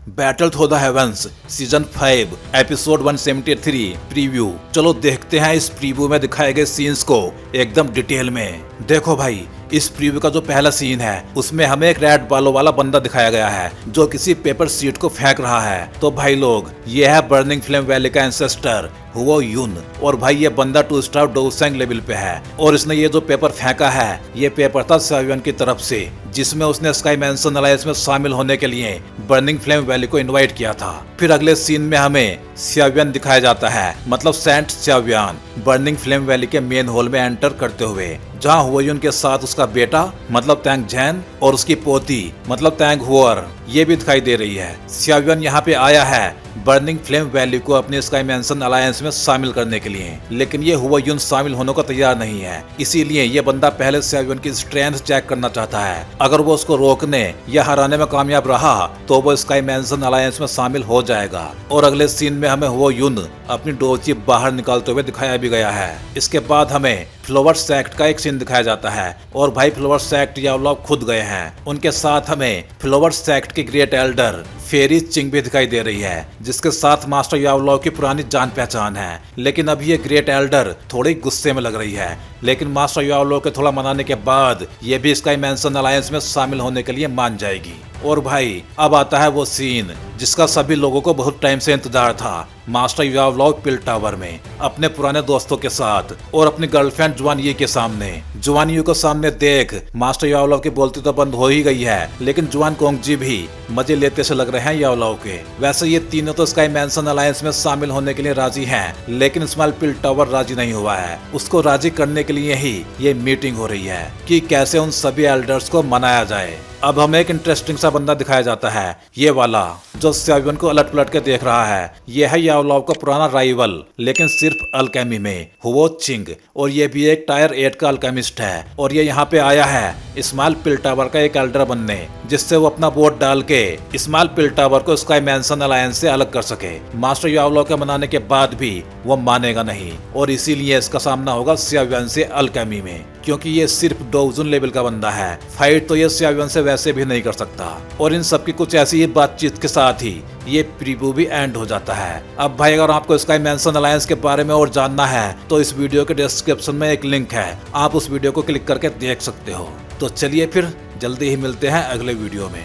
Battle through the heavens season 5 episode 173 preview. चलो देखते हैं इस प्रीव्यू में दिखाए गए सीन्स को एकदम डिटेल में। देखो भाई, इस प्रीव्यू का जो पहला सीन है उसमें हमें एक रेड बालों वाला बंदा दिखाया गया है जो किसी पेपर सीट को फेंक रहा है। तो भाई लोग, ये है बर्निंग फ्लेम वैली का एंसेस्टर हुओ युन। और भाई ये बंदा 2 स्टार डोसेंग लेवल पे है और इसने ये जो पेपर फेंका है ये पेपर था शाओयुआन की तरफ से, जिसमें उसने स्काई मैंसन अलायंस में शामिल होने के लिए बर्निंग फ्लेम वैली को इनवाइट किया था। फिर अगले सीन में हमें शाओयुआन दिखाया जाता है, मतलब सेंट शाओयुआन बर्निंग फ्लेम वैली के मेन हॉल में एंटर करते हुए, जहाँ हुओ युन के साथ उसका बेटा मतलब तैंग जैन और उसकी पोती मतलब तैंग हुआर ये भी दिखाई दे रही है। शाओयुआन यहाँ पे आया है बर्निंग फ्लेम वैली को अपने स्काई मैंसन अलायंस में शामिल करने के लिए, लेकिन ये हुओ युन शामिल होने को तैयार नहीं है। इसीलिए ये बंदा पहले शाओयुआन की स्ट्रेंथ चेक करना चाहता है। अगर वो उसको रोकने या हराने में कामयाब रहा तो वो स्काई मैंसन अलायंस में शामिल हो जाएगा। और अगले सीन में हमें हुओ युन अपनी डोची बाहर निकालते हुए दिखाया भी गया है। इसके बाद हमें फ्लावर सेक्ट का एक सीन दिखाया जाता है और भाई फ्लावर सेक्ट यावलॉव खुद गए हैं। उनके साथ हमें फ्लावर सेक्ट की ग्रेट एल्डर फेरी चिंग भी दिखाई दे रही है, जिसके साथ मास्टर यावलॉव की पुरानी जान पहचान है। लेकिन अब ये ग्रेट एल्डर थोड़ी गुस्से में लग रही है, लेकिन मास्टर यावलॉव के थोड़ा मनाने के बाद ये भी स्काई मैंसन अलायंस में शामिल होने के लिए मान जाएगी। और भाई अब आता है वो सीन जिसका सभी लोगों को बहुत टाइम से इंतजार था। मास्टर यावलॉव पिल टावर में अपने पुराने दोस्तों के साथ और अपनी गर्लफ्रेंड जुआन यी के सामने। जुआन यी को सामने देख मास्टर यावलॉव की बोलती तो बंद हो ही गई है, लेकिन जुआन कोंगजी भी मजे लेते से लग रहे हैं यावलॉव के। वैसे ये तीनों तो स्काई मैंसन अलायंस में शामिल होने के लिए राजी हैं, लेकिन स्मॉल पिल टावर राजी नहीं हुआ है। उसको राजी करने के लिए ही ये मीटिंग हो रही है कि कैसे उन सभी एल्डर्स को मनाया जाए। अब हमें एक इंटरेस्टिंग सा बंदा दिखाया जाता है, ये वाला जो शाओयुआन को अलट पलट के देख रहा है। ये है यावलॉव का पुराना राइवल, लेकिन सिर्फ अल्केमी में, हुओ चिंग। और ये भी एक टायर 8 का अल्केमिस्ट है और ये यहाँ पे आया है स्मॉल पिल टावर का एक एल्डर बनने, जिससे वो अपना वोट डाल के स्मॉल पिल टावर को स्काई मैंसन अलायंस से अलग कर सके। मास्टर यावलॉव के मनाने के बाद भी वो मानेगा नहीं और इसीलिए इसका सामना होगा शाओयुआन से अल्केमी में, क्योंकि ये सिर्फ डोजुन लेवल का बंदा है। फाइट तो ये शाओयुआन से वैसे भी नहीं कर सकता। और इन सब की कुछ ऐसी ही बातचीत के साथ ही ये प्रीव्यू भी एंड हो जाता है। अब भाई अगर आपको स्काई मैंसन अलायंस के बारे में और जानना है तो इस वीडियो के डिस्क्रिप्शन में एक लिंक है, आप उस वीडियो को क्लिक करके देख सकते हो। तो चलिए फिर जल्दी ही मिलते हैं अगले वीडियो में।